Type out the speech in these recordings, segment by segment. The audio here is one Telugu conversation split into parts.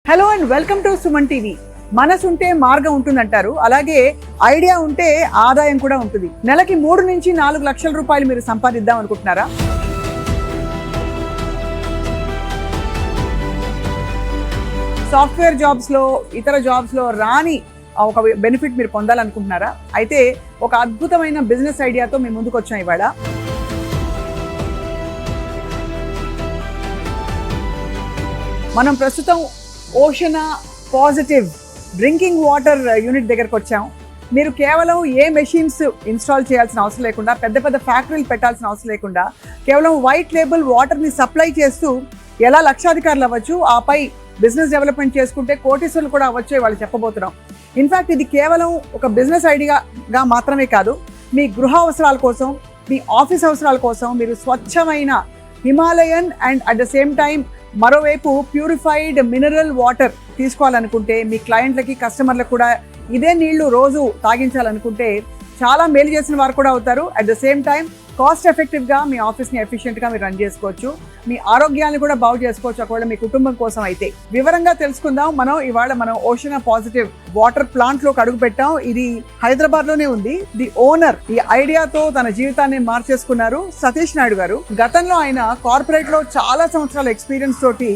Hello and welcome to Suman TV. మనసు ఉంటే మార్గం ఉంటుందంటారు. అలాగే ఐడియా ఉంటే ఆదాయం కూడా ఉంటుంది. నెలకి 3 నుంచి 4 లక్షల రూపాయలు మీరు సంపాదిద్దాం అనుకుంటున్నారా? సాఫ్ట్వేర్ జాబ్స్లో, ఇతర జాబ్స్లో రాని ఒక బెనిఫిట్ మీరు పొందాలనుకుంటున్నారా? అయితే ఒక అద్భుతమైన బిజినెస్ ఐడియాతో మీ ముందుకు వచ్చాం ఇవాళ. మనం ప్రస్తుతం ఓషనా పాజిటివ్ డ్రింకింగ్ వాటర్ యూనిట్ దగ్గరకు వచ్చాం. మీరు కేవలం ఏ మెషిన్స్ ఇన్స్టాల్ చేయాల్సిన అవసరం లేకుండా, పెద్ద పెద్ద ఫ్యాక్టరీలు పెట్టాల్సిన అవసరం లేకుండా, కేవలం వైట్ లేబుల్ వాటర్ని సప్లై చేస్తూ ఎలా లక్షాధికారులు అవ్వచ్చు, ఆపై బిజినెస్ డెవలప్మెంట్ చేసుకుంటే కోటీశ్వరులు కూడా అవ్వచ్చు వాళ్ళు చెప్పబోతున్నాం. ఇన్ఫ్యాక్ట్ ఇది కేవలం ఒక బిజినెస్ ఐడియాగా మాత్రమే కాదు, మీ గృహ అవసరాల కోసం, మీ ఆఫీస్ అవసరాల కోసం మీరు స్వచ్ఛమైన Himalayan and at the same time మరోవైపు ప్యూరిఫైడ్ మినరల్ వాటర్ తీసుకోవాలనుకుంటే, మీ క్లయింట్లకి, కస్టమర్లకు కూడా ఇదే నీళ్లు రోజు తాగించాలనుకుంటే చాలా మేలు చేసిన వారు కూడా అవుతారు. At the same time cost ఎఫెక్టివ్గా మీ ఆఫీస్ని ఎఫిషియెంట్గా మీరు రన్ చేసుకోవచ్చు. మీ ఆరోగ్యాన్ని కూడా బాగు చేసుకోవచ్చు ఒకవేళ మీ కుటుంబం కోసం అయితే. వివరంగా తెలుసుకుందాం. మనం ఓషనా పాజిటివ్ వాటర్ ప్లాంట్లోకి అడుగు పెట్టాం. ఇది హైదరాబాద్లోనే ఉంది. ది ఓనర్ ఈ ఐడియాతో తన జీవితాన్ని మార్చేసుకున్నారు సతీష్ నాయుడు గారు. గతంలో ఆయన కార్పొరేట్లో చాలా సంవత్సరాల ఎక్స్పీరియన్స్ తోటి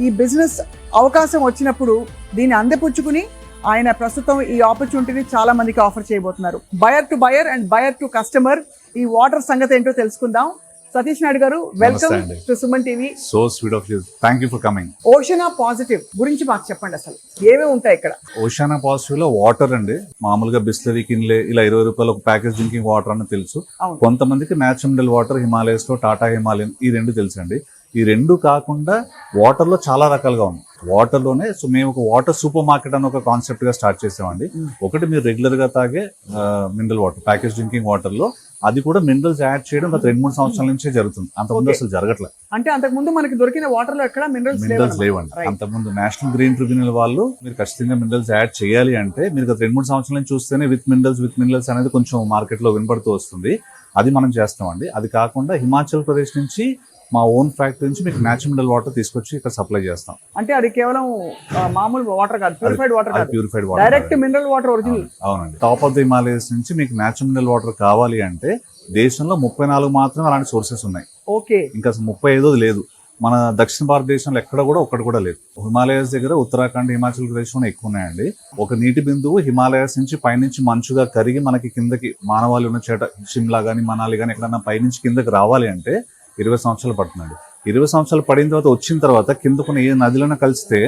ఈ బిజినెస్ అవకాశం వచ్చినప్పుడు దీన్ని అందిపుచ్చుకుని ఆయన ప్రస్తుతం ఈ ఆపర్చునిటీని చాలా మందికి ఆఫర్ చేయబోతున్నారు. Buyer to buyer and buyer to customer. ఈ వాటర్ సంగతి ఏంటో తెలుసుకుందాం. సతీష్ నాయుడు గారు, welcome to Suman TV. So sweet of you. Thank you for coming. ఓషనా పాజిటివ్ గురించి మాకు చెప్పండి, అసలు ఏమేమి ఉంటాయి ఇక్కడ? ఓషనా పాజిటివ్ లో వాటర్ అండి, మామూలుగా బిస్లరీ, కిన్లే ఇలా 20 రూపాయలు ఒక ప్యాకేజ్ డ్రింకింగ్ వాటర్ అని తెలుసు. కొంతమందికి న్యాచురల్ వాటర్ హిమాలయస్ లో టాటా హిమాలయన్ ఈ 2 తెలుసు అండి. ఈ 2 కాకుండా వాటర్ లో చాలా రకాలుగా ఉన్నాయి. వాటర్ లోనే సో మేము ఒక వాటర్ సూపర్ మార్కెట్ అని ఒక కాన్సెప్ట్ గా స్టార్ట్ చేసామండి. ఒకటి మీరు రెగ్యులర్ గా తాగే mineral water, package drinking water లో అది కూడా మినరల్స్ యాడ్ చేయడం గత 2-3 సంవత్సరాల నుంచే జరుగుతుంది. అంతకుముందు అసలు జరగట్లేదు. అంటే అంతకుముందు మనకి దొరికిన వాటర్ లో ఎక్కడ మినరల్స్ లేవండి. అంతకుముందు నేషనల్ గ్రీన్ ట్రిబ్యునల్ వాళ్ళు మీరు ఖచ్చితంగా మినరల్స్ యాడ్ చేయాలి అంటే మీరు గత 2-3 సంవత్సరాల నుంచి చూస్తేనే విత్ మినరల్స్ అనేది కొంచెం మార్కెట్ లో వినపడుతూ వస్తుంది. అది మనం చేస్తామండి. అది కాకుండా హిమాచల్ ప్రదేశ్ నుంచి మా ఓన్ ఫ్యాక్టరీ నుంచి మీకు న్యాచురల్ వాటర్ తీసుకొచ్చి ఇక్కడ సప్లై చేస్తాం. అంటే అది కేవలం మామూలు వాటర్ కాదు, ప్యూరిఫైడ్ వాటర్ కాదు, purified water, direct mineral water original. అవునండి. టాప్ ఆఫ్ ది హిమాలయస్ నుంచి మీకు న్యాచురల్ వాటర్ కావాలి అంటే దేశంలో 34 మాత్రమే అలాంటి సోర్సెస్ ఉన్నాయి. ఓకే, ఇంకా 35 లేదు. మన దక్షిణ భారతదేశంలో ఎక్కడ కూడా ఒక్కటి కూడా లేదు. హిమాలయస్ దగ్గర ఉత్తరాఖండ్, హిమాచల్ ప్రదేశ్ లో ఎక్కువ ఉన్నాయండి. ఒక నీటి బిందువు హిమాలయస్ నుంచి పైనుంచి మంచుగా కరిగి మనకి కిందకి మానవాళి ఉన్న చేట షిమ్లా గానీ, మనాలి గానీ ఎక్కడన్నా పైనుంచి కిందకి రావాలి అంటే 20 సంవత్సరాలు పడుతుందండి. 20 సంవత్సరాలు పడిన తర్వాత వచ్చిన తర్వాత కిందకున్న ఏ నదిలోనే కలిస్తే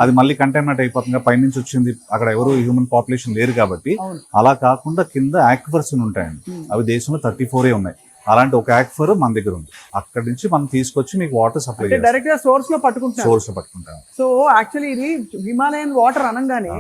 అది మళ్ళీ కంటైన్మెంట్ అయిపోతుంది. పైనుంచి వచ్చింది, అక్కడ ఎవరు హ్యూమన్ పాపులేషన్ లేరు కాబట్టి. అలా కాకుండా కింద ఆక్విఫర్స్ ఉంటాయండి. అవి దేశంలో 34 ఉన్నాయి. అలాంటి ఒక ఆక్విఫర్ మన దగ్గర ఉంది. అక్కడి నుంచి మనం తీసుకొచ్చి మీకు వాటర్ సప్లై డైరెక్ట్ గా సోర్స్ లో పట్టుకుంటాం. సో యాక్చువల్లీ ఇది హిమాలయన్ వాటర్ అనగానే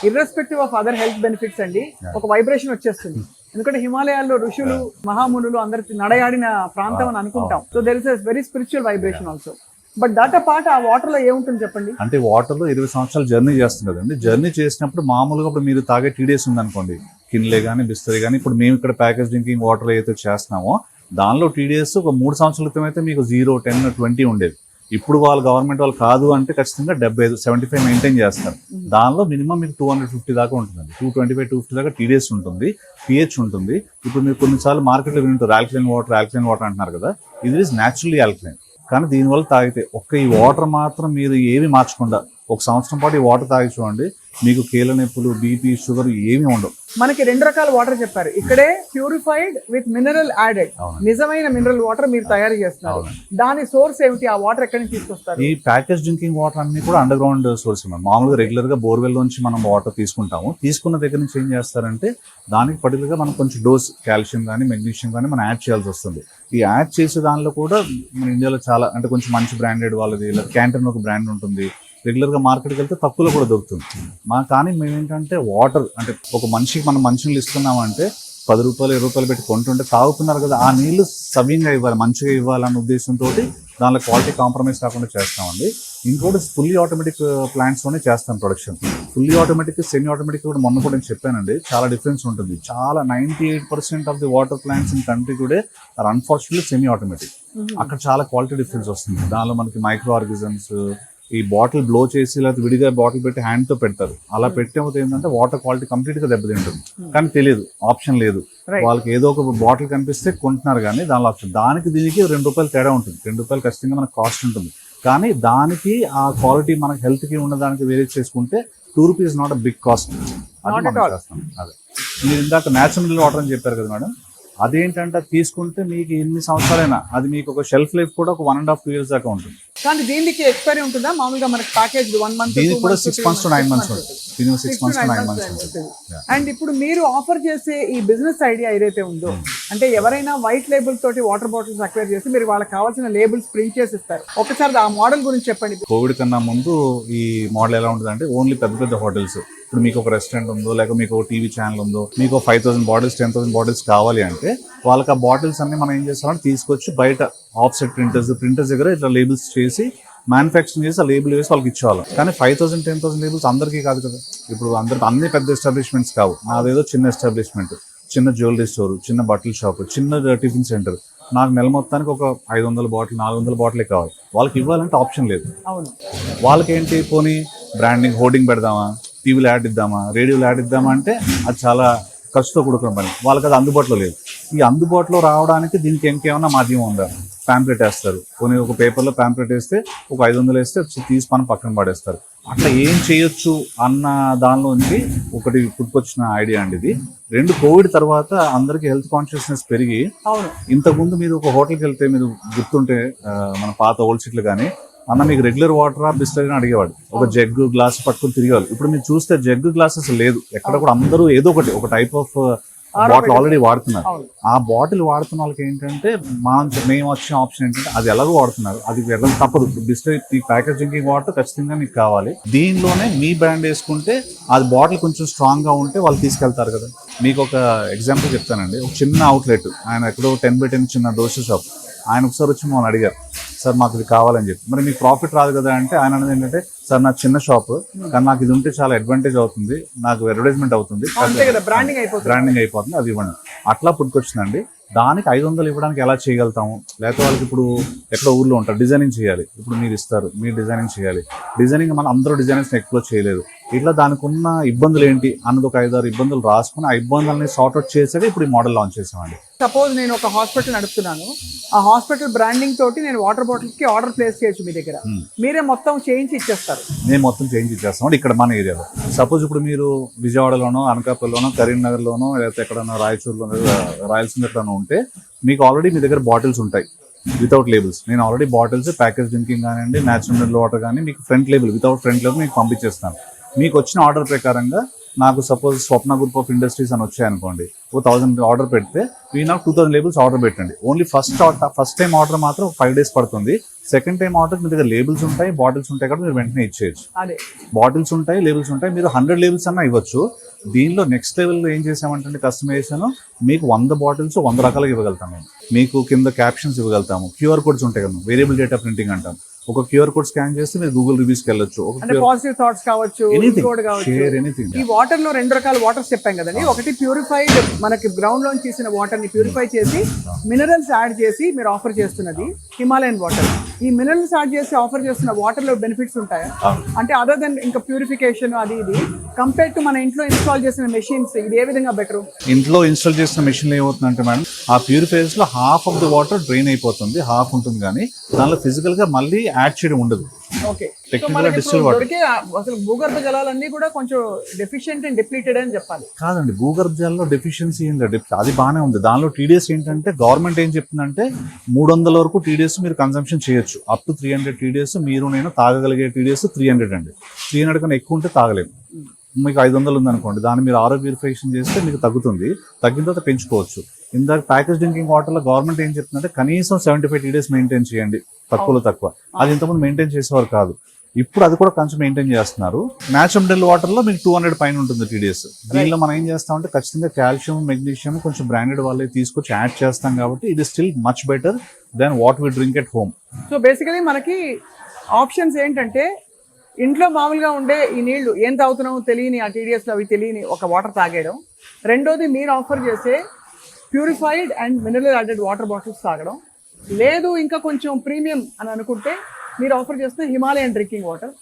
irrespective of other health benefits అండి, ఒక వైబ్రేషన్ వచ్చేస్తుంది. ఎందుకంటే హిమాలయాల్లో ఋషులు, మహామునులు అందరికి నడయాడిన ప్రాంతం అని అనుకుంటాం. So there is a very spiritual vibration also. But దాంతో పాటు ఆ వాటర్ లో ఏముంటుంది చెప్పండి? అంటే వాటర్ లో 20 సంవత్సరాలు జర్నీ చేస్తుంది కదండి. జర్నీ చేసినప్పుడు మామూలుగా ఇప్పుడు మీరు తాగే TDS ఉంది అనుకోండి, కిన్లే గానీ, బిస్తరీ గానీ, ఇప్పుడు మేము ఇక్కడ ప్యాకేజ్ డ్రింకింగ్ వాటర్ ఏదైతే చేస్తున్నామో దానిలో TDS ఒక 3 సంవత్సరాల క్రితం అయితే మీకు 0, 10, 20 ఉండేది. ఇప్పుడు వాళ్ళు గవర్నమెంట్ వాళ్ళు కాదు అంటే ఖచ్చితంగా 75, 75 మెయింటైన్ చేస్తారు. దానిలో మినిమం మీకు 250 దాకా ఉంటుందండి. 225, 250 దాకా TDS ఉంటుంది, pH ఉంటుంది. ఇప్పుడు మీరు కొన్నిసార్లు మార్కెట్లో వింటారు ఆల్కలైన్ వాటర్ అంటున్నారు కదా. ఇది ఈజ్ న్యాచురల్లీ ఆల్కలైన్. కానీ దీనివల్ల తాగితే ఈ వాటర్ మాత్రం మీరు ఏమి మార్చకుండా 1 సంవత్సరం పాటు ఈ వాటర్ తాగి చూడండి, మీకు కీళ్ళ నొప్పులు, BP, షుగర్ ఏమీ ఉండవు. మనకి 2 రకాల వాటర్ చెప్పారు. ఇక్కడే ప్యూరిఫైడ్ విత్ మినరల్ యాడెడ్, నిజమైన మినరల్ వాటర్ మీరు తయారు చేస్తున్నారు. దాని సోర్స్ ఏమిటి? ఆ వాటర్ ఎక్కడి నుంచి తీసుకొస్తారు? ఈ ప్యాకేజ్ డ్రింకింగ్ వాటర్ అన్ని కూడా అండర్ గ్రౌండ్ సోర్స్. మామూలుగా రెగ్యులర్ గా బోర్వెల్ నుంచి మనం వాటర్ తీసుకుంటాము. తీసుకున్న దగ్గర నుంచి ఏం చేస్తారంటే దానికి పర్టికులర్ గా మనం కొంచెం డోస్ కాల్షియం కానీ, మెగ్నీషియం కానీ మనం యాడ్ చేయాల్సి వస్తుంది. ఈ యాడ్ చేసే దానిలో కూడా మన ఇండియాలో చాలా అంటే కొంచెం మంచి బ్రాండెడ్ వాళ్ళది, లేదా క్యాంటీన్ ఒక బ్రాండ్ ఉంటుంది. రెగ్యులర్ గా మార్కెట్కి వెళ్తే తక్కువలో కూడా దొరుకుతుంది. కానీ మేము ఏంటంటే వాటర్ అంటే ఒక మనిషికి మనం మంచినీళ్ళు ఇస్తున్నామంటే 10 రూపాయలు, 20 రూపాయలు పెట్టి కొంటుంటే తాగుతున్నారు కదా, ఆ నీళ్లు సవ్యంగా ఇవ్వాలి, మంచిగా ఇవ్వాలన్న ఉద్దేశంతో దానిలో క్వాలిటీ కాంప్రమైజ్ కాకుండా చేస్తామండి. ఇంకోటి ఫుల్లీ ఆటోమేటిక్ ప్లాంట్స్ లోనే చేస్తాం production. Fully automatic, semi automatic కూడా మొన్న కూడా నేను చెప్పానండి, చాలా డిఫరెన్స్ ఉంటుంది. చాలా 98% of the water plants in country today are unfortunately semi automatic. అక్కడ చాలా క్వాలిటీ డిఫరెన్స్ వస్తుంది. దానిలో మనకి మైక్రో ఆర్గానిజమ్స్, ఈ బాటిల్ బ్లో చేసి లేకపోతే విడిగా బాటిల్ పెట్టి హ్యాండ్ తో పెడతారు. అలా పెట్టేపోతే ఏంటంటే వాటర్ క్వాలిటీ కంప్లీట్ గా దెబ్బతింటుంది. కానీ తెలియదు, ఆప్షన్ లేదు. వాళ్ళకి ఏదో ఒక బాటిల్ కనిపిస్తే కొంటున్నారు, కానీ దానిలో ఆప్షన్ దానికి దీనికి ₹2 తేడా ఉంటుంది. ₹2 ఖచ్చితంగా మనకు కాస్ట్ ఉంటుంది. కానీ దానికి ఆ క్వాలిటీ మనకి హెల్త్ కి ఉన్న దానికి వేరే చేసుకుంటే ₹2 నాట్ అ బిగ్ కాస్ట్. అదే మీరు ఇందాక న్యాచురల్ వాటర్ అని చెప్పారు కదా మేడం, అదేంటంటే తీసుకుంటే మీకు ఎన్ని సంవత్సరాలైనా అది మీకు ఒక షెల్ఫ్ లైఫ్ కూడా ఒక 1.5-2 years దాకా ఉంటుంది. కానీ దీనికి ఎక్స్పైరీ ఉంటుందా? మామూలుగా మనకి ప్యాకేజ్ 1 month, దీనికి కూడా 6 months to 9 months ఉంటుంది. దీనికి 6 months to 9 months ఉంటుంది. అండ్ ఇప్పుడు మీరు ఆఫర్ చేసే ఈ బిజినెస్ ఐడియా ఏదైతే ఉందో, అంటే ఎవరైనా వైట్ లేబుల్ తోటి వాటర్ బాటిల్స్ అక్వైర్ చేసి మీరు వాళ్ళకి కావాల్సిన లేబుల్స్ ప్రింట్ చేసి ఇస్తారు. ఒకసారి ఆ మోడల్ గురించి చెప్పండి. కోవిడ్ కన్నా ముందు ఈ మోడల్ ఎలా ఉంటుంది అంటే ఓన్లీ పెద్ద పెద్ద హోటల్స్, ఇప్పుడు మీకు ఒక రెస్టారెంట్ ఉందో లేక మీకు ఒక టీవీ ఛానల్ ఉందో, మీకు 5,000 బాటిల్స్ 10,000 బాటిల్స్ కావాలి అంటే వాళ్ళకి ఆ బాటిల్స్ అన్ని మనం ఏం చేస్తామంటే తీసుకొచ్చి బయట ఆఫ్సెట్ ప్రింటర్స్ దగ్గర ఇట్లా లేబుల్స్ చేసి మ్యానుఫ్యాక్చరింగ్ చేసి ఆ లేబుల్ వేసి వాళ్ళకి ఇచ్చేవాళ్ళం. కానీ 5,000 10,000 లేబుల్స్ అందరికీ కాదు కదా. ఇప్పుడు అందరికి అన్ని పెద్ద ఎస్టాబ్లిష్మెంట్స్ కావు. నాదేదో చిన్న ఎస్టాబ్లిష్మెంట్, చిన్న జ్యువెలరీ స్టోర్, చిన్న బట్టల షాప్, చిన్న టిఫిన్ సెంటర్. నాకు నెల మొత్తానికి ఒక 500 బాటిల్ 400 బాటిలే కావాలి. వాళ్ళకి ఇవ్వాలంటే ఆప్షన్ లేదు. వాళ్ళకి ఏంటి, పోనీ బ్రాండింగ్ హోర్డింగ్ పెడదామా, టీవీలో యాడ్ ఇద్దామా, రేడియోలో యాడ్ ఇద్దామా అంటే అది చాలా ఖర్చుతో కూడుకున్న పని. వాళ్ళకి అది అందుబాటులో లేదు. ఈ అందుబాటులో రావడానికి దీనికి ఇంకేమన్నా మాధ్యమం ఉందా? ప్యాంప్లెట్ వేస్తారు, కొన్ని ఒక పేపర్లో ప్యాంప్లెట్ వేస్తే ఒక 500 వేస్తే తీసి మనం పక్కన పడేస్తారు. అట్లా ఏం చేయొచ్చు అన్న దానిలోంచి ఒకటి పుట్టుకొచ్చిన ఐడియా అండి ఇది. 2 కోవిడ్ తర్వాత అందరికి హెల్త్ కాన్షియస్నెస్ పెరిగి, ఇంతకుముందు మీరు ఒక హోటల్కి వెళ్తే మీరు గుర్తుంటే మన పాత ఓల్డ్ సీట్లు కానీ అన్న మీకు రెగ్యులర్ వాటరా బిస్లరీ అని అడిగేవాడు. ఒక జగ్గు గ్లాస్ పట్టుకుని తిరిగేవాళ్ళు. ఇప్పుడు మీరు చూస్తే జగ్గు గ్లాసెస్ లేదు ఎక్కడ కూడా. అందరూ ఏదో ఒక టైప్ ఆఫ్ బాటిల్ ఆల్రెడీ వాడుతున్నారు. ఆ బాటిల్ వాడుతున్న వాళ్ళకి ఏంటంటే మేము వచ్చిన ఆప్షన్ ఏంటంటే అది ఎలాగో వాడుతున్నారు, అది వెళ్ళడం తప్పదు. బిస్లరీ ప్యాకేజ్ డ్రింకింగ్ వాటర్ ఖచ్చితంగా మీకు కావాలి. దీనిలోనే మీ బ్రాండ్ వేసుకుంటే అది బాటిల్ కొంచెం స్ట్రాంగ్ గా ఉంటే వాళ్ళు తీసుకెళ్తారు కదా. మీకు ఒక ఎగ్జాంపుల్ చెప్తానండి. ఒక చిన్న అవుట్లెట్, ఆయన ఎక్కడో 10x10 చిన్న దోశ షాప్, ఆయన ఒకసారి వచ్చి మమ్మల్ని అడిగారు, సార్ మాకు ఇది కావాలని చెప్పి. మరి మీకు ప్రాఫిట్ రాదు కదా అంటే ఆయన అనేది ఏంటంటే, సార్ నా చిన్న షాప్ కానీ నాకు ఇది ఉంటే చాలా అడ్వాంటేజ్ అవుతుంది, నాకు అడ్వర్టైజ్మెంట్ అవుతుంది, బ్రాండింగ్ అయిపోతుంది, అది ఇవ్వండి. అట్లా పుట్టుకొచ్చిందండి. దానికి 500 ఇవ్వడానికి ఎలా చేయగలుగుతాము? లేకపోతే వాళ్ళకి ఇప్పుడు ఎక్కడో ఊర్లో ఉంటారు, డిజైనింగ్ చేయాలి. ఇప్పుడు మీరు ఇస్తారు, మీరు డిజైనింగ్ చేయాలి. డిజైనింగ్ మనం అందరూ డిజైనింగ్స్ ఎక్స్ప్లోర్ చేయలేదు. ఇట్లా దానికి ఉన్న ఇబ్బందులు ఏంటి అన్నది ఒక 5-6 ఇబ్బందులు రాసుకుని ఆ ఇబ్బందులని సార్ట్అవుట్ చేసాక ఇప్పుడు ఈ మోడల్ లాంచ్ చేసామండి. సపోజ్ నేను ఒక హాస్పిటల్ నడుపుతున్నాను, ఆ హాస్పిటల్ బ్రాండింగ్ తోటి నేను వాటర్ బాటిల్స్ కి ఆర్డర్ ప్లేస్ చేయొచ్చు మీ దగ్గర, మీరే మొత్తం చేయించి ఇచ్చేస్తారు? నేను మొత్తం చేంజ్ ఇచ్చేస్తాం ఇక్కడ మన ఏరియాలో. సపోజ్ ఇప్పుడు మీరు విజయవాడలోనో, అనకాపల్లిలోనో, కరీంనగర్లోనో, లేకపోతే ఎక్కడన్నా రాయచూరులోనో, రాయలసీమ ఎక్కడన్నా ఉంటే మీకు ఆల్రెడీ మీ దగ్గర బాటిల్స్ ఉంటాయి వితౌట్ లేబుల్స్. నేను ఆల్రెడీ బాటిల్స్ ప్యాకేజ్ డ్రింకింగ్ కానివ్వండి, న్యాచురల్ వాటర్ కానీ మీకు front label without front label మీకు పంపించేస్తాను. మీకు వచ్చిన ఆర్డర్ ప్రకారంగా నాకు suppose Swapna group of industries అని వచ్చాయనుకోండి, 1000 ఆర్డర్ పెడితే మీరు నాకు 2000 లేబుల్స్ ఆర్డర్ పెట్టండి. ఓన్లీ ఫస్ట్ టైం ఆర్డర్ మాత్రం 5 days పడుతుంది. సెకండ్ టైం ఆర్డర్ మీ దగ్గర లేబుల్స్ ఉంటాయి, బాటిల్స్ ఉంటాయి కాబట్టి మీరు వెంటనే ఇచ్చేయచ్చు. బాటిల్స్ ఉంటాయి, లేబుల్స్ ఉంటాయి, మీరు 100 లేబుల్స్ అన్నా ఇవ్వచ్చు. దీనిలో నెక్స్ట్ లెవెల్లో ఏం చేసామంటే కస్టమైజేషన్, మీకు 100 బాటిల్స్ 100 రకాలుగా ఇవ్వగలుగుతాం. మీకు కింద క్యాప్షన్స్ ఇవ్వగలుగుతాము. క్యూఆర్ కోడ్స్ ఉంటాయి కదా, వేరియబుల్ డేటా ప్రింటింగ్ అంటాం. ఒక క్యూఆర్ కోడ్ స్కాన్ చేస్తే మీరు గూగుల్ రివ్యూస్కి వెళ్ళొచ్చు. పాజిటివ్ థాట్స్ కావచ్చు, ఈ వాటర్ లో 2 రకాల వాటర్స్ చెప్పాం కదండి. ఒకటి ప్యూరిఫైడ్, మనకి గ్రౌండ్ లోంచి తీసిన వాటర్ ని ప్యూరిఫై చేసి మినరల్స్ యాడ్ చేసి మీరు ఆఫర్ చేస్తున్నది హిమాలయన్ వాటర్. ఈ మినరల్స్ యాడ్ చేసి ఆఫర్ చేస్తున్న వాటర్ లో బెనిఫిట్స్ ఉంటాయా? అంటే అదర్ దెన్ ఇంకా ప్యూరిఫికేషన్ అది ఇది కంపేర్ టు మన ఇంట్లో ఇన్స్టాల్ చేసిన మెషిన్స్, ఇది ఏ విధంగా బెటర్? ఇంట్లో ఇన్స్టాల్ చేసిన మెషిన్ ఏమవుతుందంటే మేడం, ఆ ప్యూరిఫైయర్స్ లో half of the water drain అయిపోతుంది, హాఫ్ ఉంటుంది, కానీ దానిలో ఫిజికల్ గా మళ్ళీ యాడ్ చేయడం ఉండదు. అసలు భూగర్భ జలాలన్నీ కూడా కొంచెం డెఫిషియెంట్ అండ్ డిప్లీటెడ్ అని చెప్పాలి. కాదండి, భూగర్భ జలాల్లో డెఫిషియన్సీ ఏంటి, అది బాగానే ఉంది. దానిలో టీడీఎస్ ఏంటంటే గవర్నమెంట్ ఏం చెప్తుందంటే 300 వరకు టీడీఎస్ మీరు కన్సంప్షన్ చేయొచ్చు. అప్ టు 300 టీడీఎస్ మీరు నేను తాగగలిగే టీడీఎస్ 300 అండి. 300 కన్నా ఎక్కువ ఉంటే తాగలేము. మీకు 500 ఉందనుకోండి, దాన్ని మీరు ఆరో ప్యూరిఫికేషన్ చేస్తే మీకు తగ్గుతుంది. తగ్గిన తర్వాత పెంచుకోవచ్చు. ఇందాక ప్యాకేజ్ డ్రింకింగ్ వాటర్లో గవర్నమెంట్ ఏం చెప్తుందంటే కనీసం 75 టీడీఎస్ మెయింటైన్ చేయండి, తక్కువలో తక్కువ. అది ఇంతకుముందు మెయింటైన్ చేసేవారు కాదు, ఇప్పుడు అది కూడా కొంచెం మెయింటైన్ చేస్తున్నారు. న్యాచురల్ వాటర్లో మీకు 200 పైన ఉంటుంది టీడీఎస్. దీనిలో మనం ఏం చేస్తామంటే ఖచ్చితంగా కాల్షియం, మెగ్నీషియం కొంచెం బ్రాండెడ్ వాళ్ళే తీసుకొచ్చి యాడ్ చేస్తాం కాబట్టి ఇది still much better than what we drink at home. So basically మనకి ఆప్షన్స్ ఏంటంటే, ఇంట్లో మామూలుగా ఉండే ఈ నీళ్లు ఏం తాగుతున్నామో తెలియని, ఆ టీడీఎస్లో అవి తెలియని ఒక వాటర్ తాగేయడం. రెండోది మీరు ఆఫర్ చేసే purified and mineral added water bottles తాగడం. లేదు ఇంకా కొంచెం ప్రీమియం అని అనుకుంటే మీరు ఆఫర్ చేస్తున్న Himalayan drinking water.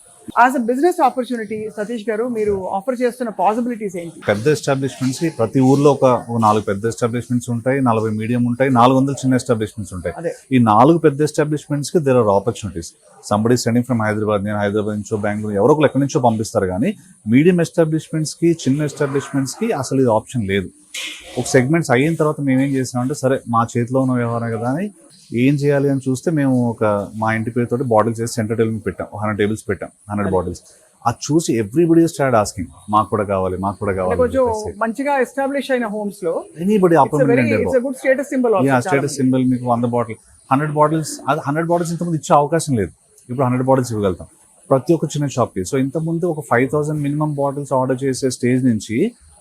As a business opportunity Satish గారు మీరు ఆఫర్ చేస్తున్న పాసిబిలిటీస్ ఏంటి? పెద్ద ఎస్టాబ్లిష్మెంట్స్ కి ప్రతి ఊర్లో ఒక 4 పెద్ద ఎస్టాబ్లిష్మెంట్స్ ఉంటాయి, 40 మీడియం ఉంటాయి, 400 చిన్న ఎస్టాబ్లిష్మెంట్స్ ఉంటాయి. అదే. ఈ 4 పెద్ద ఎస్టాబ్లిష్మెంట్స్ కి there are opportunities. Somebody sending from Hyderabad, నేను హైదరాబాద్ నుంచో బెంగళూరు ఎవరో ఒకరు ఎక్కడి నుంచో పంపిస్తారు, కానీ మీడియం ఎస్టాబ్లిష్మెంట్స్ కి చిన్న ఎస్టాబ్లిష్మెంట్స్ కి అసలు ఇది ఆప్షన్ లేదు. ఒక సెగ్మెంట్స్ అయిన తర్వాత మేమేం చేసామంటే సరే మా చేతిలో ఉన్న వ్యవహారం కదా అని ఏం చేయాలి అని చూస్తే మేము మా ఇంటి పేరుతో బాటిల్స్ చేసి సెంటర్ టేబుల్ పెట్టాం, 100 టేబుల్స్ పెట్టాం, 100 బాటిల్స్. అది చూసి ఎవ్రీబడి స్టార్ట్ ఆస్కింగ్ మాకు కూడా కావాలి, మాకు కూడా కావాలి. కొంచెం మంచిగా ఎస్టాబ్లిష్ అయిన హోమ్స్ లో anybody status symbol status symbol మీకు 100 బాటిల్ 100 బాటిల్స్ అది 100 బాటిల్స్ ఇంతకుముందు ఇచ్చే అవకాశం లేదు, ఇప్పుడు 100 బాటిల్స్ ఇవ్వగలుగుతాం ప్రతి ఒక్క చిన్న షాప్కి. సో ఇంతకుముందు ఒక 5000 మినిమం బాటిల్స్ ఆర్డర్ చేసే స్టేజ్ నుంచి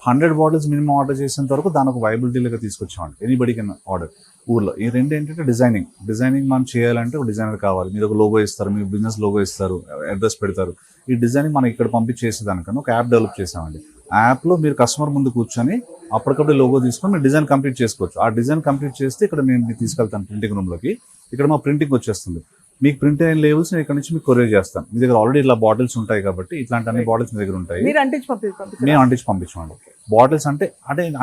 100 బాటిల్స్ మినిమం ఆర్డర్ చేసేంత వరకు దాని ఒక వైబిలిటీలుగా తీసుకొచ్చామండి. ఎనీబడి కెన్ ఆర్డర్ ఊర్లో. ఈ రెండు ఏంటంటే డిజైనింగ్ మనం చేయాలంటే ఒక డిజైనర్ కావాలి. మీరు ఒక లోగో ఇస్తారు, మీ బిజినెస్ లోగో ఇస్తారు, అడ్రస్ పెడతారు. ఈ డిజైనింగ్ మనం ఇక్కడ పంపించేసేదానికన్నా ఒక యాప్ డెవలప్ చేసామండి. ఆ యాప్లో మీరు కస్టమర్ ముందు కూర్చొని అప్పటికప్పుడు లోగో తీసుకొని మీరు డిజైన్ కంప్లీట్ చేసుకోవచ్చు. ఆ డిజైన్ కంప్లీట్ చేస్తే ఇక్కడ నేను తీసుకెళ్తాను ప్రింటింగ్ రూమ్లోకి. ఇక్కడ మా ప్రింటింగ్ వచ్చేస్తుంది. మీకు ప్రింట్ అయిన లేబుల్స్ నేను ఇక్కడ నుంచి మీకు కొరియర్ చేస్తాను. మీ దగ్గర ఆల్రెడీ ఇలా బాటిల్స్ ఉంటాయి కాబట్టి ఇట్లాంటి అన్ని బాటిల్స్ మీ దగ్గర ఉంటాయి. మేము అంటించి పంపించామండి. బాటిల్స్ అంటే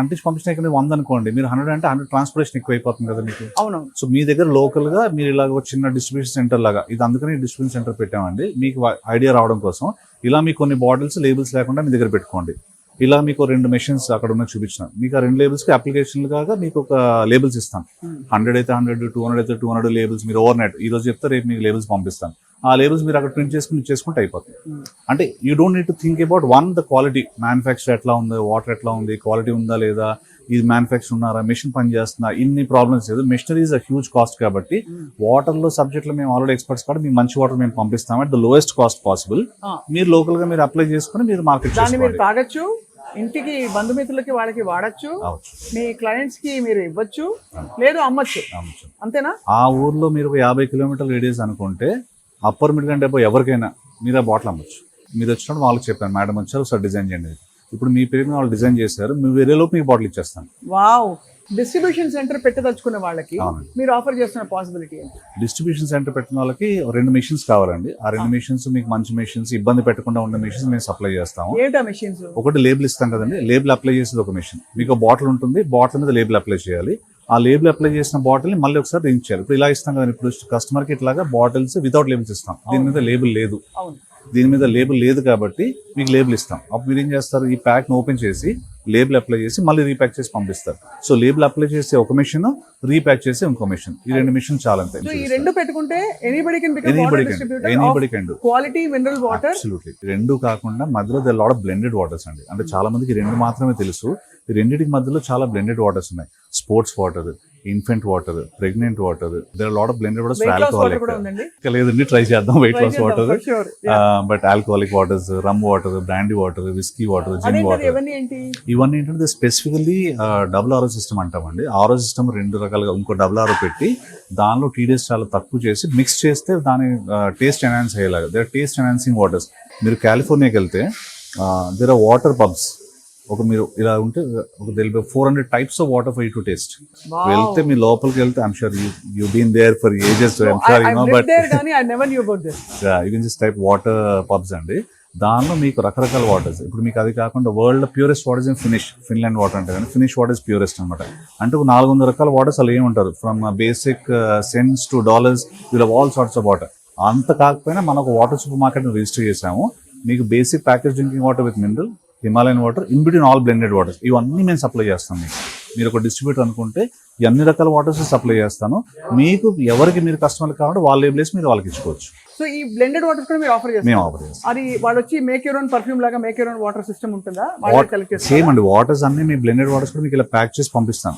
అంటించి పంపించిన ఇక్కడ 100 అనుకోండి, మీరు 100 అంటే 100 ట్రాన్స్పోర్టేషన్ ఎక్కువ అయిపోతుంది కదా మీకు. అవును. సో మీ దగ్గర లోకల్ గా మీరు ఇలాగ ఒక చిన్న డిస్ట్రిబ్యూషన్ సెంటర్ లాగా, ఇది అందుకని డిస్ట్రిబ్యూషన్ సెంటర్ పెట్టామండి మీకు ఐడియా రావడం కోసం. ఇలా మీకు కొన్ని బాటిల్స్ లేబుల్స్ లేకుండా మీ దగ్గర పెట్టుకోండి. ఇలా మీకు 2 మెషిన్స్ అక్కడ ఉన్న చూపించిన మీకు ఆ 2 లేబుల్స్ కి అప్లికేషన్ కాగా మీకు ఒక లేబుల్స్ ఇస్తాను. 100 అయితే 100, 200 అయితే 200 లేబుల్స్ మీరు ఓవర్ నైట్ ఈ రోజు చెప్తే రేపు మీకు లేబుల్స్ పంపిస్తాను. ఆ లేబుల్స్ మీరు అక్కడ ప్రింట్ చేసుకుంటే అయిపోతుంది. అంటే you don't need to think about the quality, manufacture ఎట్లా ఉంది, వాటర్ ఎట్లా ఉంది, క్వాలిటీ ఉందా లేదా, ఇది మ్యానుఫ్యాక్చర్ ఉన్నారా, మెషిన్ పని చేస్తుందా, ఇన్ని ప్రాబ్లమ్స్ లేదు. Machinery is a huge cost కాబట్టి వాటర్ లో సబ్జెక్ట్ లో మేము ఆల్రెడీ ఎక్స్పర్ట్స్ కాబట్టి మీకు మంచి వాటర్ మేము పంపిస్తాం at the lowest cost possible. మీరు లోకల్ గా మీరు అప్లై చేసుకుని మీరు మార్కెట్ తాగొచ్చు, ఇంటికి బంధుమిత్రులకి వాళ్ళకి వాడచ్చు, మీ క్లయింట్స్ కి మీరు ఇవ్వచ్చు, లేదు అమ్మచ్చు. అంతేనా? ఆ ఊర్లో మీరు 50 కిలోమీటర్ల రేడియస్ అనుకుంటే అప్పర్ మిడ్ కంటే ఎవరికైనా మీరు ఆ బాటిల్ అమ్మచ్చు. మీరు వచ్చినప్పుడు వాళ్ళకి చెప్పాను, మేడం వచ్చారు సార్ డిజైన్ చేయండి. ఇప్పుడు మీ పేరు వాళ్ళు డిజైన్ చేశారు, మీరు వేరే లోపు మీకు బాటిల్ ఇచ్చేస్తాను. వావ్. డిస్ట్రిబ్యూషన్ సెంటర్ పెట్టదలుచుకున్న వాళ్ళకి మీరు ఆఫర్ చేస్తున్న పాసిబిలిటీ ఏంటి? డిస్ట్రిబ్యూషన్ సెంటర్ పెట్టిన వాళ్ళకి 2 మెషిన్స్ కావాలండి. ఆ 2 మెషిన్స్ మీకు మంచి మెషిన్స్, ఇబ్బంది పెట్టకుండా ఉన్న మెషిన్స్ మేము సప్లై చేస్తాము. ఏంటా మెషిన్స్? ఒకటి లేబుల్ ఇస్తాం కదండి, లేబుల్ అప్లై చేసేది ఒక మెషిన్. మీకు బాటిల్ ఉంటుంది, బాటిల్ మీద లేబుల్ అప్లై చేయాలి. ఆ లేబుల్ అప్లై చేసిన బాటిల్ ని మళ్ళీ ఒకసారి రింగ్ చేయాలి. ఇప్పుడు ఇలా ఇస్తాం కదండి, ఇప్పుడు కస్టమర్ కి ఇట్లాగా బాటిల్స్ వితౌట్ లేబుల్స్ ఇస్తాం. దీని మీద లేబుల్ లేదు, దీని మీద లేబుల్ లేదు కాబట్టి మీకు లేబుల్ ఇస్తాం. అప్పుడు మీరు ఏం చేస్తారు, ఈ ప్యాక్ ని ఓపెన్ చేసి లేబుల్ అప్లై చేసి మళ్ళీ రీప్యాక్ చేసి పంపిస్తారు. సో లేబుల్ అప్లై చేసి ఒక మెషిన్, రీప్యాక్ చేసి ఇంకో మెషిన్, ఈ 2 మెషిన్ చాలా అంతే. ఈ 2 పెట్టుకుంటే anybody can quality mineral water. Absolutely. 2 కాకుండా మధ్యలో they lot of blended waters అండి. అంటే చాలా మందికి 2 మాత్రమే తెలుసు. ఈ 2 మధ్యలో చాలా బ్లెండెడ్ వాటర్స్ ఉన్నాయి. Sports water, infant water, pregnant water, there are lot of blended waters. Alcoholic లేదండి, ట్రై చేద్దాం weight loss water. But alcoholic waters, rum water, brandy water, whisky water, gin water, ఇవన్నీ ఏంటంటే స్పెసిఫికల్లీ డబుల్ ఆరో సిస్టమ్ అంటామండి. ఆరో సిస్టమ్ 2 రకాలుగా, ఇంకో డబుల్ ఆరో పెట్టి దానిలో TDS చాలా తక్కువ చేసి మిక్స్ చేస్తే దాని టేస్ట్ ఎన్హాన్స్ అయ్యేలాగా. Their taste enhancing waters. మీరు కాలిఫోర్నియాకి వెళ్తే దేర్ ఆర్ వాటర్ పబ్స్. మీరు ఇలా ఉంటే ఒక 400 types of water for you to taste. వెళ్తే మీ లోపలికి వెళ్తే I'm sure you been there for ages, I'm sure you know, but you can just type water pubs అండి. దానిలో మీకు రకరకాల వాటర్స్. ఇప్పుడు మీకు అది కాకుండా world purest waters in Finland water అంటే కానీ ఫినిష్ వాటర్ ఇస్ ప్యూరెస్ట్ అనమాట. అంటే 400 రకాల వాటర్స్ అలా ఏముంటారు, from basic cents to dollars, వీళ్ళు ఆల్ సార్ట్స్ ఆఫ్ వాటర్. అంత కాకపోయినా మనం ఒక వాటర్ సూపర్ మార్కెట్ రిజిస్టర్ చేసాము. మీకు basic package drinking water with mineral, Himalayan water, in between all blended waters, ఇవన్నీ మేము సప్లై చేస్తాం. మీరు ఒక డిస్ట్రిబ్యూటర్ అనుకుంటే అన్ని రకాల వాటర్స్ సప్లై చేస్తాను. మీకు ఎవరికి మీరు కస్టమర్లు కావాలంటే వాళ్ళ లేబుల్స్ మీరు వాళ్ళకి ఇచ్చుకోవచ్చు. సో ఈ బ్లెండెడ్ వాటర్స్ కూడా మీరు ఆఫర్ చేస్తారు? మేము ఆఫర్ చేస్తాం. అది వాళ్ళు వచ్చి మేక్ యువర్ ఓన్ పర్ఫ్యూమ్ లాగా make your own water system ఉంటుందా? సేమ్ అండి. వాటర్స్ అన్ని మీ బ్లెండెడ్ వాటర్స్ కూడా మీకు ఇలా ప్యాక్ చేసి పంపిస్తాను.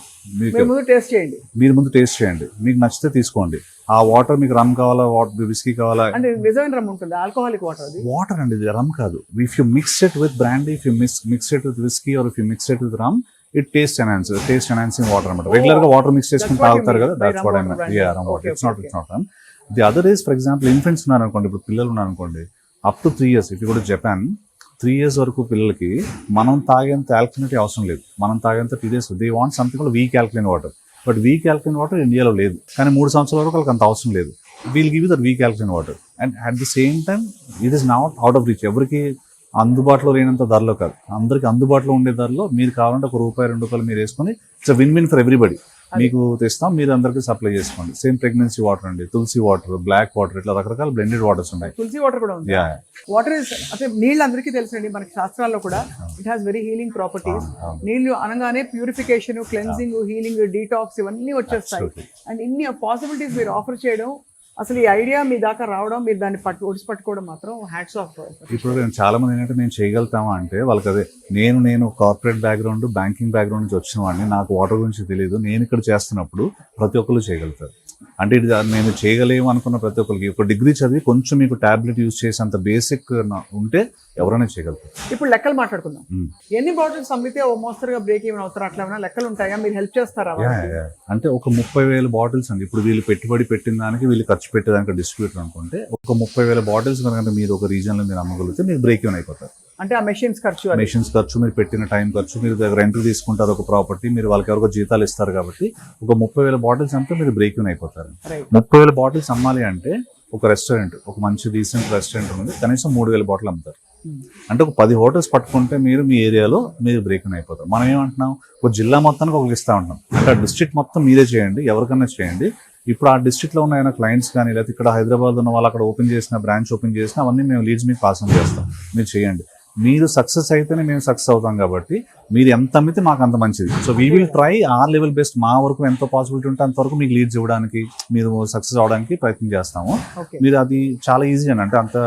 మీరు ముందు టేస్ట్ చేయండి, మీకు నచ్చితే తీసుకోండి. ఆ వాటర్ మీకు రమ్ కావాలా, విస్కీ కావాలా, అంటే నిజమైన రమ్ ఉంటుంది, ఆల్కహాలిక్ వాటర్. అది వాటర్ అండి, ఇది రమ్ కాదు. If you mix it with brandy, if you mix it with whisky, or if you mix it with rum, it taste enhancing water అనమాట. రెగ్యులర్ గా వాటర్ మిక్స్ చేసుకుని తాగుతారు కదా, that's what I mean. Ya, rum water. It's not rum. The other is, for example infants ఉన్నారనుకోండి, ఇప్పుడు పిల్లలు ఉన్నారనుకోండి, up to 3 years, if you go to Japan, 3 years వరకు పిల్లలకి మనం తాగేంత ఆల్కలినిటీ అవసరం లేదు. మనం తాగేంత TDS, they want something called week alkaline water. But week alkaline water ఇండియాలో లేదు, కానీ 3 సంవత్సరాల వరకు వాళ్ళకి అంత అవసరం లేదు. We'll give you that week alkaline water. And at the same time it is not out of reach. ఎవరికి అందుబాటులో లేనంత ధరలో కాదు, అందరికి అందుబాటులో ఉండే ధరలో మీరు కావాలంటే ₹1 ₹2 మీరు వేసుకొని it's win win for everybody. మీకు తెస్తాం, మీరు అందరికీ సప్లై చేసుకోండి. సేమ్ ప్రెగ్నెన్సీ వాటర్ అండి, తులసి వాటర్, బ్లాక్ వాటర్, ఇట్లా రకరకాల బ్లెండెడ్ వాటర్స్ ఉన్నాయి. తులసి వాటర్ కూడా ఉంది. వాటర్ అంటే నీళ్ళు అందరికీ తెలుసండి, మనకి శాస్త్రాల్లో కూడా it has very healing properties. నీళ్లు అనగానే ప్యూరిఫికేషన్, క్లెన్సింగ్, హీలింగ్, డీటాక్స్ ఇవన్నీ వచ్చేస్తాయి. అండ్ ఇన్ని పాసిబిలిటీస్ మీరు ఆఫర్ చేయడం, అసలు ఈ ఐడియా మీ దాకా రావడం, మీరు దాన్ని ఒడిసి పట్టుకోవడం మాత్రం హ్యాట్స్ ఆఫ్. ఇప్పుడు చాలా మంది ఏంటంటే నేను చేయగలుగుతామా అంటే వాళ్ళకి అదే, నేను కార్పొరేట్ బ్యాక్గ్రౌండ్, బ్యాంకింగ్ బ్యాక్గ్రౌండ్ నుంచి వచ్చిన వాడిని, నాకు వాటర్ గురించి తెలియదు. నేను ఇక్కడ చేస్తున్నప్పుడు ప్రతి ఒక్కరు చేయగలుగుతారు. అంటే ఇది నేను చేయగలేము అనుకున్న ప్రతి ఒక్కరికి ఒక డిగ్రీ చదివి కొంచెం మీకు టాబ్లెట్ యూజ్ చేసేంత బేసిక్ ఉంటే ఎవరైనా చేయగలుగుతారు. ఇప్పుడు లెక్కలు మాట్లాడుకుందాం. ఎన్ని బాటిల్స్ అమ్మితే ఓ మోస్తరుగా బ్రేక్ ఈవెన్ అవుతారు, అట్లా ఏమైనా లెక్కలు ఉంటాయా? మీరు హెల్ప్ చేస్తారా? అంటే ఒక 30,000 బాటిల్స్ అండి. ఇప్పుడు వీళ్ళు పెట్టుబడి పెట్టిన దానికి, వీళ్ళు ఖర్చు పెట్టేదానికి డిస్ట్రిబ్యూటర్ అనుకుంటే ఒక 30,000 బాటిల్స్ కనుక మీరు ఒక రీజన్ లో మీరు అమ్మగలిగితే మీరు బ్రేక్ ఈవెన్ అయిపోతారు. అంటే ఆ మెషిన్స్ ఖర్చు, మీరు పెట్టిన టైం ఖర్చు, మీరు రెంట్ తీసుకుంటారు ఒక ప్రాపర్టీ, మీరు వాళ్ళకి ఎవరికో జీతాలు ఇస్తారు కాబట్టి ఒక 30,000 బాటిల్స్ అంతా మీరు బ్రేక్ ఈవెన్ అయిపోతారు. 30,000 బాటిల్స్ అమ్మాలి అంటే ఒక రెస్టారెంట్, ఒక మంచి రీసెంట్ రెస్టారెంట్ ఉంది, కనీసం 3,000 బాటిల్ అమ్ముతారు. అంటే ఒక 10 హోటల్స్ పట్టుకుంటే మీరు మీ ఏరియాలో మీరు బ్రేక్ ఈవెన్ అయిపోతారు. మనం ఏమంటున్నాం, ఒక జిల్లా మొత్తానికి ఒకరికి ఇస్తా ఉంటున్నాం. అంటే ఆ డిస్ట్రిక్ట్ మొత్తం మీరే చేయండి, ఎవరికైనా చేయండి. ఇప్పుడు ఆ డిస్ట్రిక్ట్ లో ఉన్న క్లయింట్స్ కానీ, లేకపోతే ఇక్కడ హైదరాబాద్ ఉన్న వాళ్ళు అక్కడ ఓపెన్ చేసిన బ్రాంచ్ ఓపెన్ చేసిన అవన్నీ మేము లీడ్స్ మీకు పాస్ ఆన్ చేస్తాం, మీరు చేయండి. మీరు సక్సెస్ అయితేనే మేము సక్సెస్ అవుతాం కాబట్టి మీరు ఎంత అమ్మితే మాకు అంత మంచిది. So we will try our level best. మా వరకు ఎంతో పాసిబిలిటీ ఉంటే అంతవరకు మీకు లీడ్స్ ఇవ్వడానికి, మీరు సక్సెస్ అవడానికి ప్రయత్నం చేస్తాము. మీరు అది చాలా ఈజీ అని అంటే అంత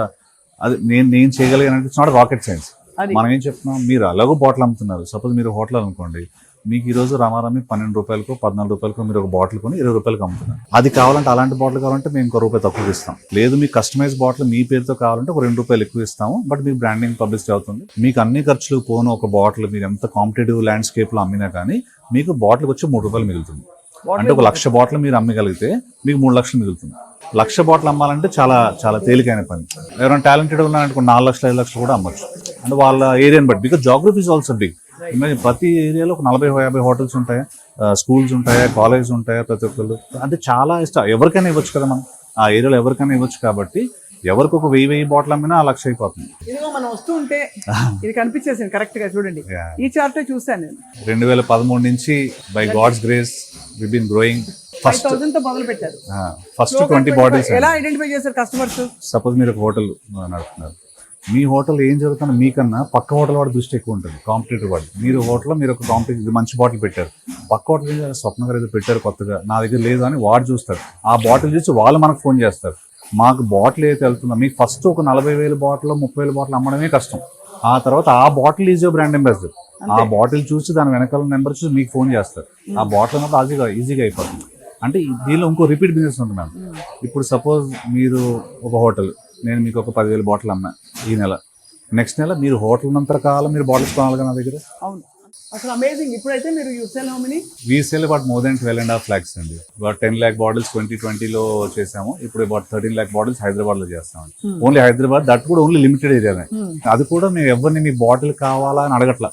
అది నేను చేయగలిగానంటే ఇట్స్ నాట్ రాకెట్ సైన్స్. మనం ఏం చెప్తున్నాం, మీరు అలాగో బాటిల్ అమ్ముతున్నారు. సపోజ్ మీరు హోటల్ అనుకోండి, మీకు ఈ రోజు రామారామి ₹12 ₹14 మీరు ఒక బాటిల్ కొని ₹20 అమ్ముతున్నారు. అది కావాలంటే, అలాంటి బాటిల్ కావాలంటే మేము ₹1 తక్కువ ఇస్తాం. లేదు మీకు కస్టమైజ్ బాటిల్ మీ పేరుతో కావాలంటే ఒక ₹2 ఎక్కువ ఇస్తాము. బట్ మీకు బ్రాండింగ్ పబ్లిసిటీ అవుతుంది. మీకు అన్ని ఖర్చులు పోను ఒక బాటిల్ మీరు ఎంత కాంపిటేటివ్ ల్యాండ్స్కేప్ లో అమ్మినా కానీ మీకు బాటిల్ వచ్చి ₹3 మిగులుతుంది. అంటే ఒక 1,00,000 బాటిల్ మీరు అమ్మగలిగితే మీకు 3 లక్షలు మిగులుతుంది. 1,00,000 బాటిల్ అమ్మాలంటే చాలా చాలా తేలికైన పని. ఎవరైనా టాలెంటెడ్ ఉన్నారనుకో 4 లక్షలు 5 లక్షలు కూడా అమ్మచ్చు. అంటే వాళ్ళ ఏరియాని బట్టి, because geography is also big. ప్రతి ఏరియాలో ఒక 40-50 హోటల్స్ ఉంటాయా, స్కూల్స్ ఉంటాయా, కాలేజ్ ఉంటాయా, ప్రతి ఒక్కళ్ళు అంటే చాలా ఇష్టం. ఎవరికైనా ఇవ్వచ్చు కదా, మనం ఆ ఏరియాలో ఎవరికైనా ఇవ్వచ్చు. కాబట్టి ఎవరికి ఒక 1000 బాటిల్ అమ్మినా 1,00,000 అయిపోతుంది. ఇదిగో మనం వస్తూ ఉంటే ఇది కనిపించేసింది కరెక్ట్ గా, చూడండి ఈ చార్టే చూసాను నేను. 2013 నుంచి by God's grace we been growing. First 5,000 తో మొదలు పెట్టారు. First 20 bottles. ఎలా ఐడెంటిఫై చేశారు కస్టమర్స్? సపోజ్ మీరు ఒక హోటల్ నడుపుతున్నారు, మీ హోటల్ ఏం జరుగుతుందో మీకన్నా పక్క హోటల్ వాడి దృష్టి ఎక్కువ ఉంటుంది, కాంపిటేటివ్ వాడు. మీరు హోటల్లో మీరు ఒక కాంపిటేటివ్ మంచి బాటిల్ పెట్టారు, పక్క హోటల్ స్వప్న గారు ఏదో పెట్టారు కొత్తగా, నా దగ్గర లేదు అని వాడు చూస్తాడు. ఆ బాటిల్ చూసి వాళ్ళు మనకు ఫోన్ చేస్తారు, మాకు బాటిల్ ఏదైతే వెళ్తుందో. మీకు ఫస్ట్ ఒక 40,000 బాటిల్ 30,000 బాటిల్ అమ్మడమే కష్టం. ఆ తర్వాత ఆ bottle is your brand ambassador. ఆ బాటిల్ చూసి దాని వెనకాల నెంబర్ చూసి మీకు ఫోన్ చేస్తారు. ఆ బాటిల్ అన్నప్పుడు ఈజీగా అయిపోతుంది. అంటే దీనిలో ఇంకో రిపీట్ బిజినెస్ ఉంటుంది మ్యామ్. ఇప్పుడు సపోజ్ మీరు ఒక హోటల్, నేను మీకు ఒక 10,000 బాటిల్ అమ్మా ఈ నెల, నెక్స్ట్ నెల మీరు హోటల్ ఉన్నంత కాలం మీరు బాటిల్స్ కొనాలి నా దగ్గర. అవును, అసలు అమేజింగ్. ఇప్పుడైతే మీరు you cell how many? We cell about more than 12.5 lakhs అండి. అబౌట్ 10 lakh బాటిల్స్ 2020లో చేసాము. ఇప్పుడు అబౌట్ 13 lakh బాటిల్స్ హైదరాబాద్ లో చేస్తాము. ఓన్లీ హైదరాబాద్, దట్ కూడా ఓన్లీ లిమిటెడ్ ఏరియానే. అది కూడా మేము ఎవరిని మీ బాటిల్ కావాలా అని అడగట్లా,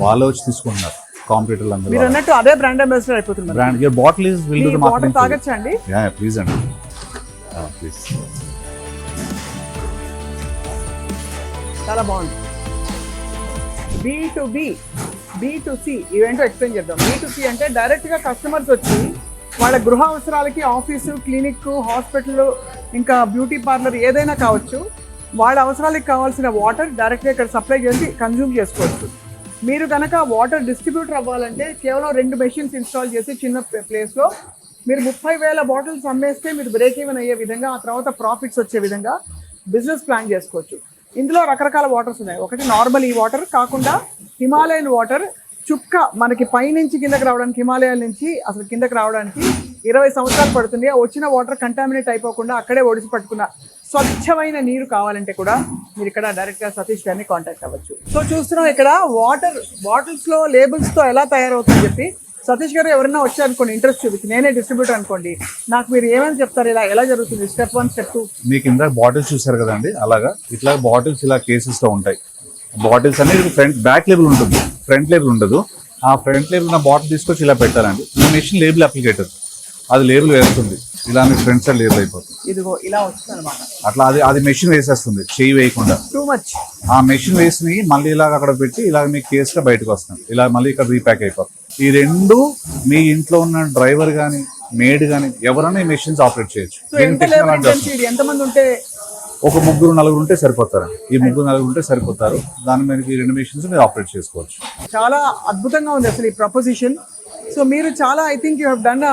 వాళ్ళే వచ్చి తీసుకుంటున్నారు. కాంపిటేటర్లు అందరూ మీరు అన్నట్టు అదే బ్రాండ్ అంబాసిడర్ అయిపోతున్నారు. Brand your bottle is will do the marketing. తాగొచ్చండి? యా ప్లీజ్ అండి, ప్లీజ్. చాలా బాగుంది. B2B, B2C ఇవేంటో ఎక్స్ప్లెయిన్ చేద్దాం. B2C అంటే డైరెక్ట్గా కస్టమర్స్ వచ్చి వాళ్ళ గృహ అవసరాలకి ఆఫీసు, క్లినిక్, హాస్పిటల్, ఇంకా బ్యూటీ పార్లర్ ఏదైనా కావచ్చు, వాళ్ళ అవసరాలకు కావాల్సిన వాటర్ డైరెక్ట్గా ఇక్కడ సప్లై చేసి కన్జ్యూమ్ చేసుకోవచ్చు. మీరు కనుక వాటర్ డిస్ట్రిబ్యూటర్ అవ్వాలంటే కేవలం 2 మెషిన్స్ ఇన్స్టాల్ చేసి చిన్న ప్లేస్లో మీరు 30,000 బాటిల్స్ అమ్మేస్తే మీరు బ్రేక్ ఈవెన్ అయ్యే విధంగా, ఆ తర్వాత ప్రాఫిట్స్ వచ్చే విధంగా బిజినెస్ ప్లాన్ చేసుకోవచ్చు. ఇందులో రకరకాల వాటర్స్ ఉన్నాయి. ఒకటి నార్మల్ ఈ వాటర్ కాకుండా హిమాలయన్ వాటర్, చుక్క మనకి పైనుంచి కిందకి రావడానికి, హిమాలయాల నుంచి అసలు కిందకి రావడానికి 20 సంవత్సరాలు పడుతుంది. ఆ వచ్చిన వాటర్ కంటామినేట్ అయిపోకుండా అక్కడే ఒడిసి పట్టుకున్న స్వచ్ఛమైన నీరు కావాలంటే కూడా మీరు ఇక్కడ డైరెక్ట్గా సతీష్ గారిని కాంటాక్ట్ అవ్వచ్చు. సో చూస్తున్నాం ఇక్కడ వాటర్ బాటిల్స్లో లేబుల్స్తో ఎలా తయారవుతుందని చెప్పి. సతీష్ గారు ఎవరైనా వచ్చారనుకోండి, ఇంట్రెస్ట్ చూపించి, నేనే డిస్ట్రిబ్యూటర్ అనుకోండి, నాకు మీరు ఏమని చెప్తారు, ఇలా ఎలా జరుగుతుంది, స్టెప్ 1 స్టెప్ 2? మీకు ఇందాక బాటిల్స్ చూసారు కదండి, అలాగా ఇట్లా బాటిల్స్ ఇలా కేసెస్ లో ఉంటాయి. బాటిల్స్ అనేది బ్యాక్ లేబుల్ ఉంటుంది, ఫ్రంట్ లేబుల్ ఉండదు. ఆ ఫ్రంట్ లేబుల్ ఉన్న బాటిల్ తీసుకొచ్చి ఇలా పెట్టాలండి. ఈ మెషిన్ లేబుల్ అప్లికేటర్. అది లేబుల్ వేస్తుంది, ఇలా మీ ఫ్రంట్ సైడ్ లేబుల్ అయిపోతుంది. ఇదిగో ఇలా వస్తుంది అనమాట. అట్లా అది మెషిన్ వేసేస్తుంది చెయ్యి వేయకుండా. Too much. ఆ మెషిన్ వేసి మళ్ళీ ఇలాగ అక్కడ పెట్టి ఇలాగ మీ కేసుగా బయటకు వస్తుంది, ఇలా మళ్ళీ ఇక్కడ రీప్యాక్ అయిపోతుంది. ఈ రెండు మీ ఇంట్లో ఉన్న డ్రైవర్ కానీ మేడ్ కానీ ఎవరైనా ఈ మెషిన్స్ ఆపరేట్ చేయొచ్చు. సో ఎంత లేబర్ ఇంటెన్సిటీ, ఎంతమంది ఉంటే? ఒక 3-4 ఉంటే సరిపోతారు. ఈ 3-4 ఉంటే సరిపోతారు. దాని మీద ఈ 2 మెషిన్స్ మీరు ఆపరేట్ చేసుకోవచ్చు. చాలా అద్భుతంగా ఉంది అసలు ఈ ప్రపోజిషన్. సో మీరు చాలా, I think you have done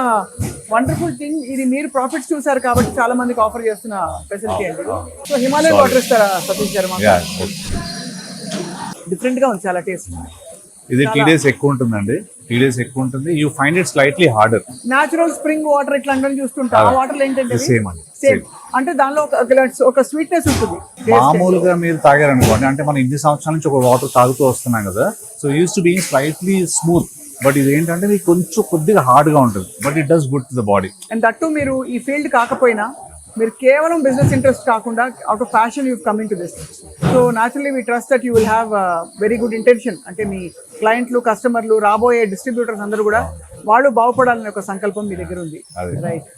wonderful thing. ఇది మీరు ప్రాఫిట్స్ చూసారు కాబట్టి చాలా మందికి ఆఫర్ చేస్తున్న ఫెసిలిటీ అండి. సో హిమాలయ వాటర్ ఇస్తారా సతీష్ గారు? డిఫరెంట్ గా ఉంది చాలా టేస్ట్. ఇది TDS ఎక్కువ ఉంటుందండి, TDS ఎక్కువ ఉంటుంది. You find it slightly harder. Natural spring water ఇట్లా అంటే చూస్తుంటా, ఆ వాటర్ ఏంటంటే సేమ్ అండి, సేమ్. అంటే దానిలో ఒక స్వీట్నెస్ ఉంటుంది. మామూలుగా మీరు తాగారనుకోండి, అంటే మనం ఇన్ని సంవత్సరాల నుంచి ఒక వాటర్ తాగుతూ వస్తున్నాం కదా, so use to be slightly smooth. But ఇది ఏంటంటే మీకు కొంచెం కొద్దిగా హార్డ్ గా ఉంటుంది, but it does good to the body. And that మీరు ఈ ఫీల్డ్ కాకపోయినా మీరు కేవలం బిజినెస్ ఇంట్రెస్ట్ కాకుండా out of passion you coming to this. So naturally we trust that you will have very good intention. అంటే మీ క్లయింట్లు, కస్టమర్లు, రాబోయే డిస్ట్రిబ్యూటర్స్ అందరూ కూడా వాళ్ళు బాగుపడాలనే ఒక సంకల్పం మీ దగ్గర ఉంది. రైట్,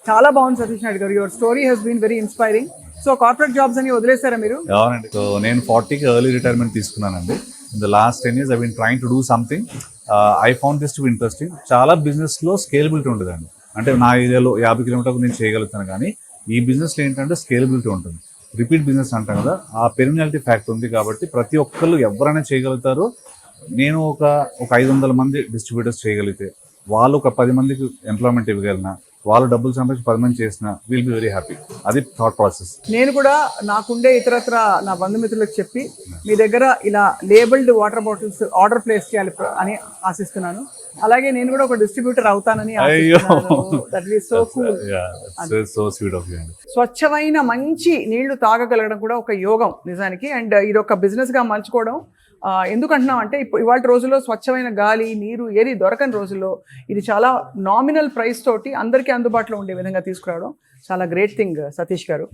చాలా బాగుంది సతీష్ నాయుడు గారు. Your story has been very inspiring. So corporate jobs అని వదిలేస్తారా మీరు? అవునండి. సో నేను 40కి ఎర్లీ రిటైర్మెంట్ తీసుకున్నానండి. In the last 10 years I been trying to do something. I found this to be interesting. చాలా బిజినెస్లో స్కేలబిలిటీ ఉంటుందండి. అంటే నా ఏరియాలో 50 కిలోమీటర్లకు నేను చేయగలుగుతాను, కానీ ఈ బిజినెస్లో ఏంటంటే స్కేలబిలిటీ ఉంటుంది. రిపీట్ బిజినెస్ అంటాం కదా, ఆ పెరిమినాలిటీ ఫ్యాక్ట్ ఉంది. కాబట్టి ప్రతి ఒక్కళ్ళు ఎవరైనా చేయగలుగుతారు. నేను ఒక 500 మంది డిస్ట్రిబ్యూటర్స్ చేయగలిగితే, వాళ్ళు ఒక 10 మందికి ఎంప్లాయ్మెంట్ ఇవ్వగలిగిన, వాళ్ళు డబ్బులు సంపాదించి 10 మంది చేసిన, విల్ బి వెరీ హ్యాపీ. అది థాట్ ప్రాసెస్. నేను కూడా నాకుండే ఇతరత్ర నా బంధుమిత్రులకు చెప్పి మీ దగ్గర ఇలా labelled water bottles order place చేయాలి అని ఆశిస్తున్నాను. అలాగే నేను కూడా ఒక డిస్ట్రిబ్యూటర్ అవుతానని స్వచ్ఛమైన మంచి నీళ్లు తాగగలగడం కూడా ఒక యోగం నిజానికి. అండ్ ఇది ఒక బిజినెస్ గా మలుచుకోవడం ఎందుకంటున్నాం అంటే ఇవాళ రోజుల్లో స్వచ్ఛమైన గాలి, నీరు ఏది దొరకని రోజుల్లో ఇది చాలా నామినల్ ప్రైస్ తోటి అందరికీ అందుబాటులో ఉండే విధంగా తీసుకురావడం చాలా గ్రేట్ థింగ్ సతీష్ గారు.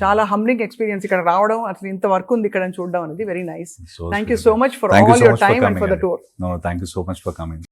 చాలా హంబ్లింగ్ ఎక్స్పీరియన్స్ ఇక్కడ రావడం, అసలు ఇంత వర్క్ ఉంది ఇక్కడ చూడడం అనేది very nice. Thank you so much for all your time and for the tour. Thank you so much for coming.